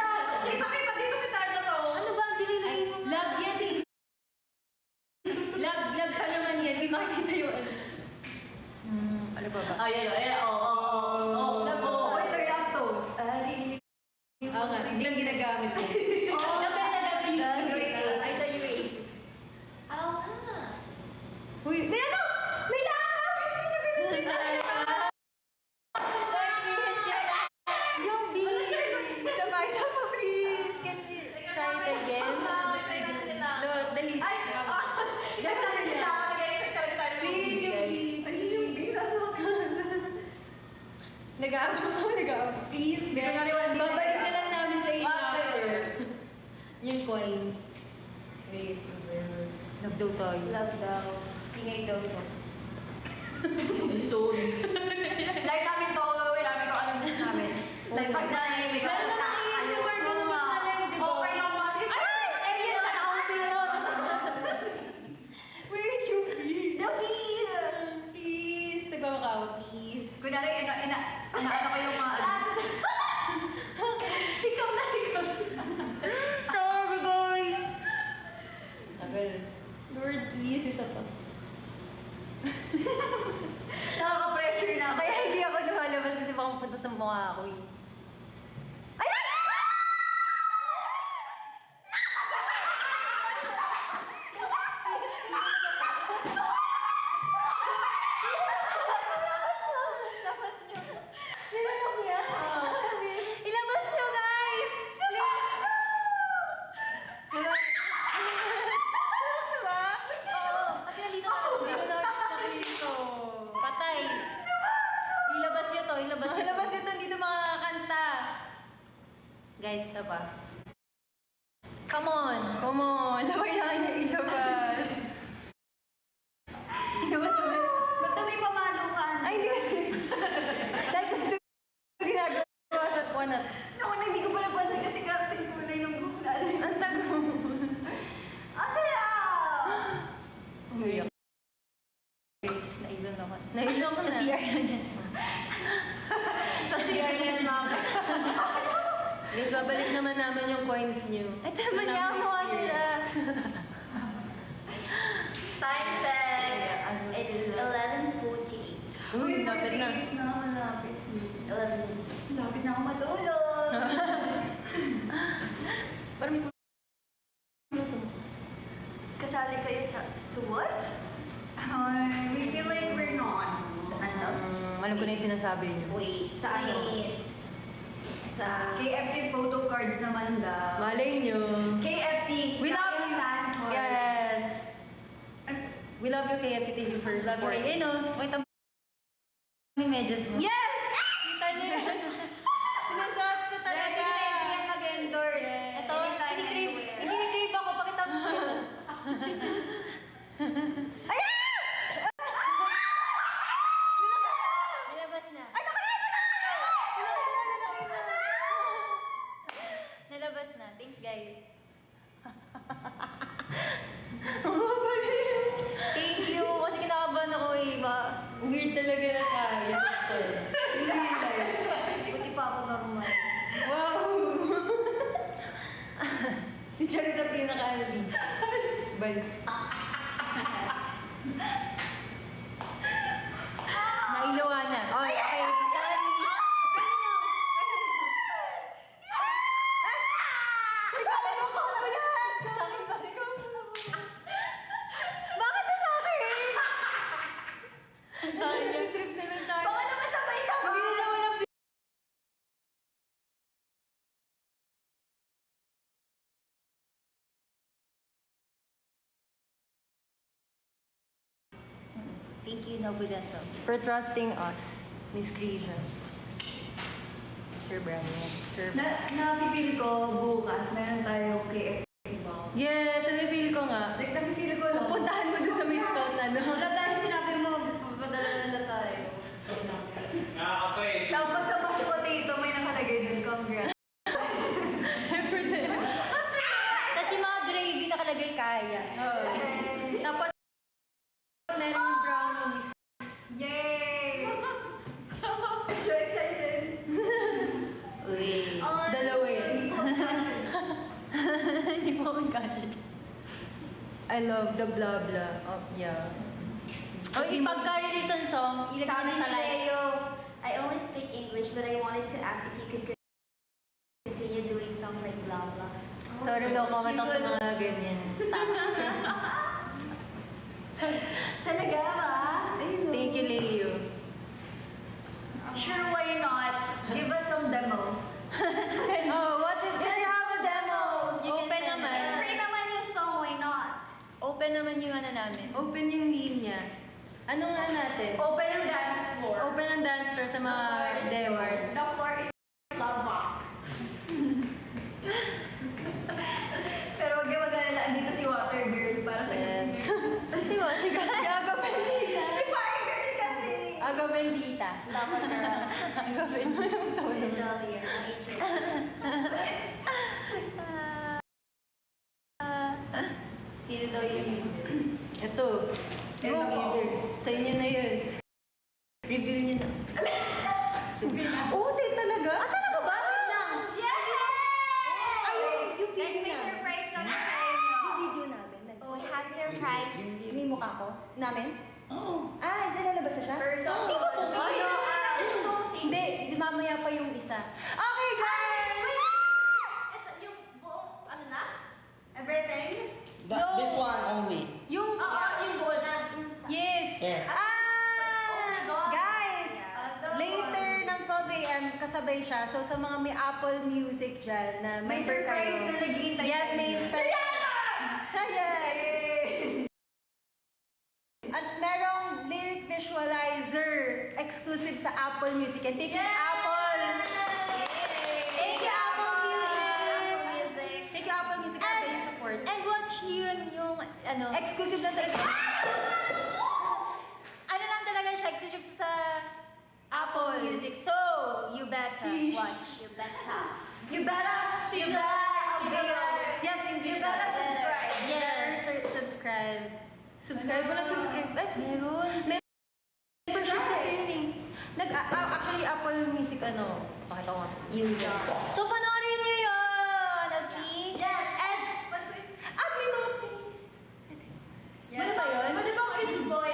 o, kita dito si Charlo to. Ano ba ang lagay mo? Lag yan eh. Lag pa naman yan. Di makikita yung ano. Ano ba ba? Ayan o, ayan o, Wait, turn up toes. Oo nga, hindi lang ginagamit ko. Ay, sa UAE. Uy, may ano? May langaw! Hindi niya pinag-experience yung beat. Sabay pa, please. Can we try it again? No, dali. Ay! Nagsasalita ako, nag-expect ka rin tayo. Please, yung beat. Ay, yung bisa sa Nag-aawak. Please, Hindi ko nariwala. babalik na lang namin sa inyo. Yung coin. Wait, love daw tayo. Love daw. Ingay daw siya. Sorry. Like namin to, gagawin namin kung anong gusto namin. Like, pag nanahimik ako, Lalo na ASMR, ganun yung salay, di ba? okay lang ba? Ayun, sa audio mo. Wait, yung beat. The beat! Please, nagmamakawa, please. Kunyari, ano ko yung mga Ikaw na. Sorry, guys. Tagal. Lord, please, isa pa. nakaka-pressure na. Kaya hindi ako lumalabas kasi baka mapunta sa mukha ko eh. Ay! Ilabas nyo, guys! Please! Diba? Diba? Oo, kasi nandito na ako. Hindi ko nakita. Patay. Ilabas nyo to, ilabas nyo. Malabas ito, dito makakanta. Guys, isa pa. Come on. Come on, sabay na niya ilabas. Ilabas ulit. Ba't daw may pamalukan? Ay, hindi kasi. Dahil gusto ko ginagawa sa one at. Noon, hindi ko pa napansin kasi kulay ng buhok na. Ang tago. Ang saya! Umiyak. Guys, nailon ako. Nailong ko Sa na. CR na yan. Sa CR na yan, mama. Guys, babalik naman namin yung coins nyo. Ito naman niya mo sila. Time check. It's 11:48. Uy, dapat na. Malapit. 11. Lapit na ako matulog. Parang may Kasali kayo sa what? We feel like we're not. Sa ano? Alam ko na yung sinasabi niyo. Wait, Sa ano? Sa... KFC photo cards naman daw. Malay niyo. KFC, We love Ryan you. Fan Card. Yes. We love you, KFC. Thank you for your support. Eh no, wait ang may medyas mo. Yes! Kita niyo yun. Sinasot ko talaga. Ready yan mag-endorse. Yes. Ito, Anytime, kinikrave. anywhere. Kinikrave ako, pakita mo. Nilabas na. Nilabas na. Thanks, guys. Thank you. Kasi kinakabahan ako eh. Weird talaga na kaya. Hindi life. Buti pa ako normal. Wow! Si Charlie sa pinaka-ano dito. Bal. Nailawa na. Oh, okay. Sorry. Bakit na sa akin? Yung trip na lang tayo. Baka naman sabay-sabay. Hindi na walang Thank you, Nobudanto. For trusting us, Miss Krisha. Sir Brandon. Sir Na-feel ko bukas, meron tayong KFC box. Yes, na-feel ko nga. Like, na-feel ko lang. Pupuntahan mo dun sa may scout, ano? Wala dahil sinabi mo, papadala na tayo. Nakaka-fresh. Tapos sa mashed potato, may nakalagay dun, congrats. Tapos yung mga gravy nakalagay kaya. Oo. Tapos, meron yung brownies. Yay! I'm so excited. Uy. Oh, Dalawa yan. Hindi po ako kasha. I love the blah blah. Oh, yeah. O ipagka-release ang song, ilagay Sabi mo ni sa live. Leo, I only speak English, but I wanted to ask if you could continue doing songs like blah blah. Sorry, no comment ako sa mga ganyan. Talaga ba? Thank you, Leo. Sure, why not? Give us some demos. Oh, what if you have a demo? You can Open send naman. it. Free naman yung song, why not? Open naman yung ano namin. Open yung linya. Ano nga natin? Open yung dance floor. Open ang dance floor sa mga demos. The floor is lava. Pero huwag yung mag-alala, andito si Water Girl para sa Yes. Si what? Si Aga Bendita. Si Fire Girl kasi. Aga Bendita. Lava girl. Gawin mo yung tono. Dahlia, ang HL. Sino daw yung leader? Ito. Yung leader. Sa inyo na yun. Reveal niyo na. Oh, tayo talaga? Ah, talaga ba? Yes! Ayun, yung Guys, video may namin. surprise kami sa inyo. Yung video namin. Oh, we have surprise. May mukha ko? Namin? Oo. Ah, isa lalabas na siya? First song. Hindi ko po Hindi, mamaya pa yung isa. Okay, guys! Ito, yung buong, ano na? Everything? This one only. Yung... Oo, yung buo na. Yes! Yes. Guys! Later ng 12 a.m. kasabay siya. So sa mga may Apple Music dyan na May member surprise kayo. na naghihintay Yes, sa may inyo. special. Yes! At merong lyric visualizer exclusive sa Apple Music. And thank you, Apple! Thank you, Apple Music! Music. Thank you, Apple Music, for your support. And watch yun yung ano. Exclusive na talaga. Ano lang talaga siya, exclusive sa Apple Apple. Music. So, you better Sheesh. watch. You better. You better Yes, indeed. You better subscribe. Yes, subscribe. Subscribe mo lang, subscribe. Ay, Meron. membership kasi yun eh. Actually, Apple Music, ano, pakita ko nga. User. So, panoorin niyo yun, okay? Yes, and may mga playlist. Ano ba yun? Pwede bang is-boy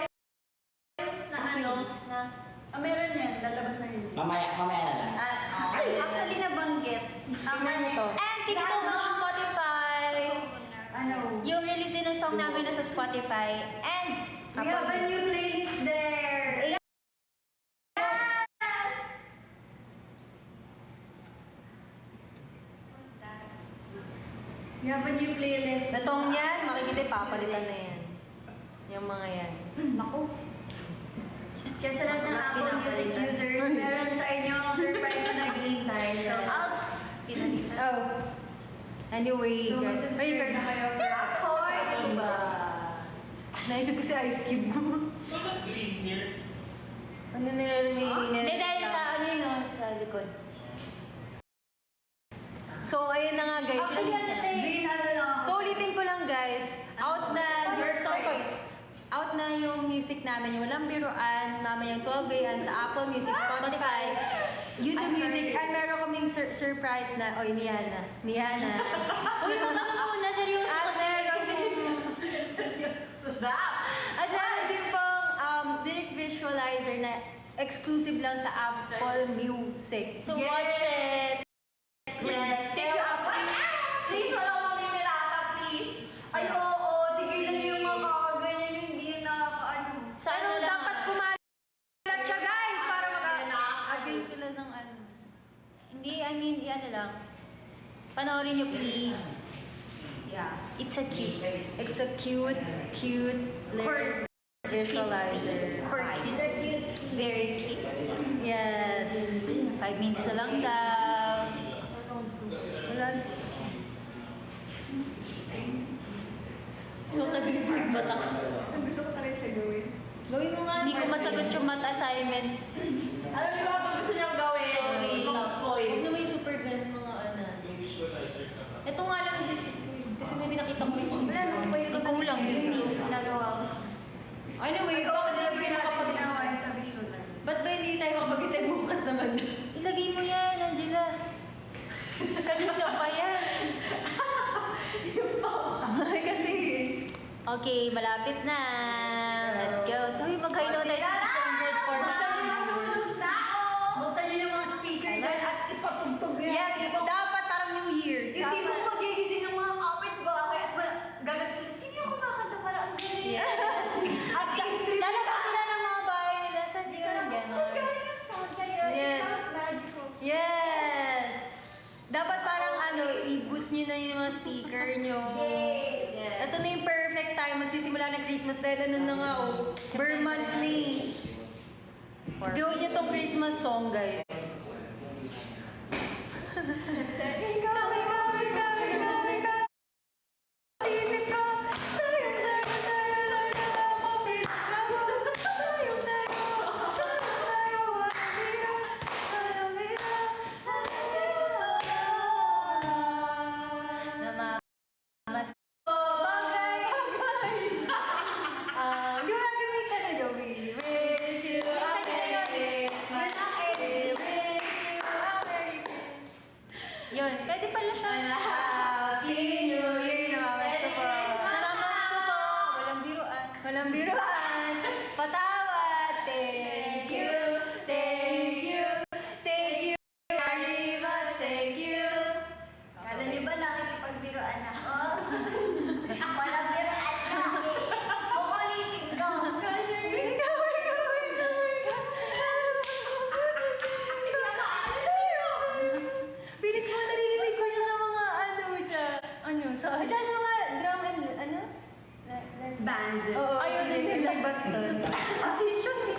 na ano? Na, Meron yan, lalabas na yun. Mamaya na lang. Actually, nabanggit. tingnan niyo to. And thank you so much, Spotify. Ano? Yung release din ng song namin na sa Spotify. And We have a new playlist there. We have a new playlist. Natong yan, makikita papalitan na yan. Yung mga yan. Naku. Kaya sa lahat ng Apple Music users, meron sa inyo surprise na naghihintay. So, Pinalitan. Oh. Anyway, so guys. mag-subscribe na kayo for Apple. Diba? Naisip ko si Ice Cube. Ano nila may Hindi, dahil sa ano yun, no? Sa likod. So, ayun na nga guys. Actually, ano siya eh. Green ano lang ako. So, ulitin ko lang guys. Out na your songs. Out na yung music namin. Yung Walang Biruan, mamayang 12 a.m. sa Apple Music, Spotify, YouTube Music. At meron kaming surprise na, oy, Niana. Uy, wag ka na muna, seryoso At kasi. meron pong, at meron din pong direct visualizer na exclusive lang sa Apple Music. So watch it. Yes. Thank you, Apple. Please, walang mamimirata, please. Ay, oo, tigilan niyo yung mga kakaganyan yung hindi yun nakakaano. Sa Pero ano lang. dapat kumalat siya guys para maka-avail sila ng ano. Hindi, I mean, ano lang. Panoorin niyo please. Yeah. It's a cute. It's a cute lyric visualizer. She's a cute, very cute. Yes. 5 minutes na lang daw. Wala. So, nagliglig mata ko. Gusto ko talaga siya gawin. Gawin mo nga. Hindi ko masagot yung math assignment. Alam niyo ba kung gusto niyang gawin? Sorry. Spoil. Huwag naman yung super gun mga ano. Ito nga lang isisip ko yun. Kasi may pinakita ko yung Wala na, spoil ko Ikaw lang yun. Ginagawa ko. Anyway, Ikaw, bakit ano hindi yung ka nakapag... ginawa yun sa visual art? Ba't ba hindi tayo makapagkita bukas naman? Ilagay mo yan, Angela. Kanina pa yan. Ay, kasi. Okay, malapit na. Let's go. Uy, mag-hi naman tayo sa 640 viewers. Buksan niyo yung mga speaker dyan at ipatugtog niyo. Yes, dapat parang New Year. Hindi mo magigising ng mga kapitbahay at gagawin sila. Sino yung kumakanta para ang galing? Yes. At street Lalabas sila ng mga bahay nila sa Saan Diyon. galing ang sound kaya? Yes. It sounds magical. Yes! Dapat parang ano, i-boost nyo na yung mga speaker nyo. Yes. Ito na yung perfect time. Magsisimula ng Christmas dahil ano na nga oh. Burn months na eh. Gawin nyo tong Christmas song, guys. Namamas. Yun, pwede pala siya. Happy New Year! Namamas ko po. Namamas ko po. Walang biruan. Walang biruan. Patawad. Thank you. Thank you. Thank you very much. Thank you. Kala niyo ba nakikipagbiruan ako? Walang biruan ka. Uulitin ko. Pilit ko naririnig ko siya sa mga ano siya. Ano, sa... Diyan sa mga drum and ano? Band. Oo, Ayun, yun yun, yung baston. Position eh.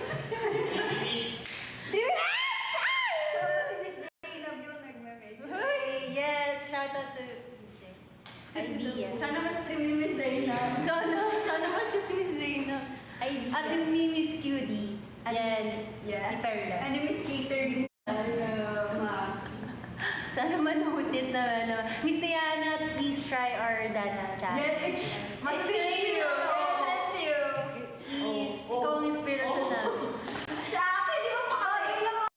Tapos si Miss Zainab yung nagme-make. Hey, yes! Shout out to Idea. Sana mas-stream ni Miss Zainab. Sana matches si Zayna. Idea. At yung ni Miss Cutie. At Yes. Yes. Ni Perlas. And Miss Catering. sana manotice na ano. Miss Diana, please try our dance chat. Yes, Sincere. Sincere. Please, ikaw ang inspiration namin. Sa akin, di ba pakagay lang ako?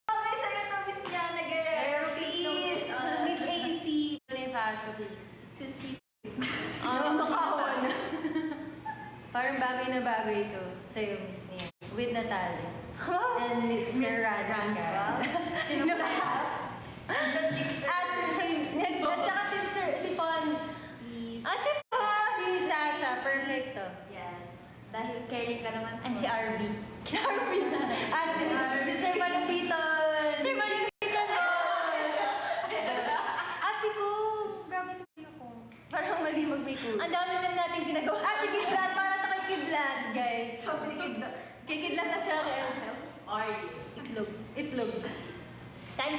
Pakagay sa'yo to, Miss Diana Guerrero. Pero please, Miss AC. Ano yung fashion, please? Ah, makawa na. Parang bagay na bagay ito sa'yo, Miss Nia. With Natalia. And Mr. Ranska. Sa chicks. At saka si Pons. Please. Ah, si Pa! Si Sasa, perfecto. Yes. Dahil caring ka naman. Ay, si RB. At si Sir Malupiton. Sir Malupiton, boss! At si Kung. Grabe si Kung.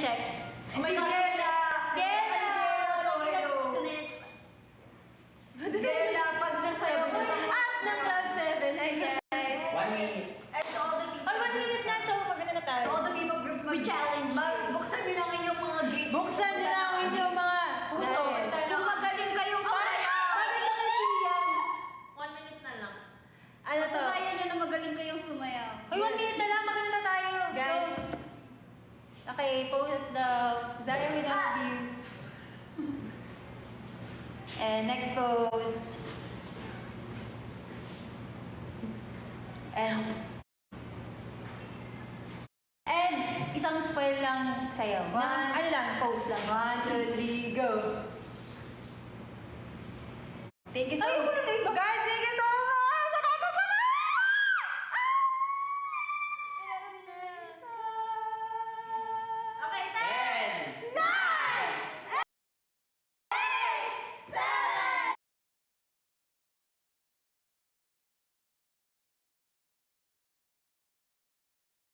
check. Oh my God. Gela! Gela! 2 minutes. Gela, pag nasayaw mo na At ng Cloud 7. Hi guys. 1 minute. And to all the people. Ay, 1 minute na, so maganda na tayo. To all the people groups, We challenge you. Buksan nyo lang inyong mga gate. Buksan nyo lang ang inyong mga puso. Kung magaling kayong sumayaw. Bakit lang iiyak? 1 minute na lang. Ano to? Kung kaya nyo na magaling kayong sumayaw. Ay, 1 minute na lang, maganda na tayo. Guys. Close. Okay, pose daw. Zaya, we love you. And next pose. And isang spoil lang sayaw. One. Ano lang, pose lang. 1, 2, 3, go. Thank you so Ay, much. wala na iba. Guys, thank you so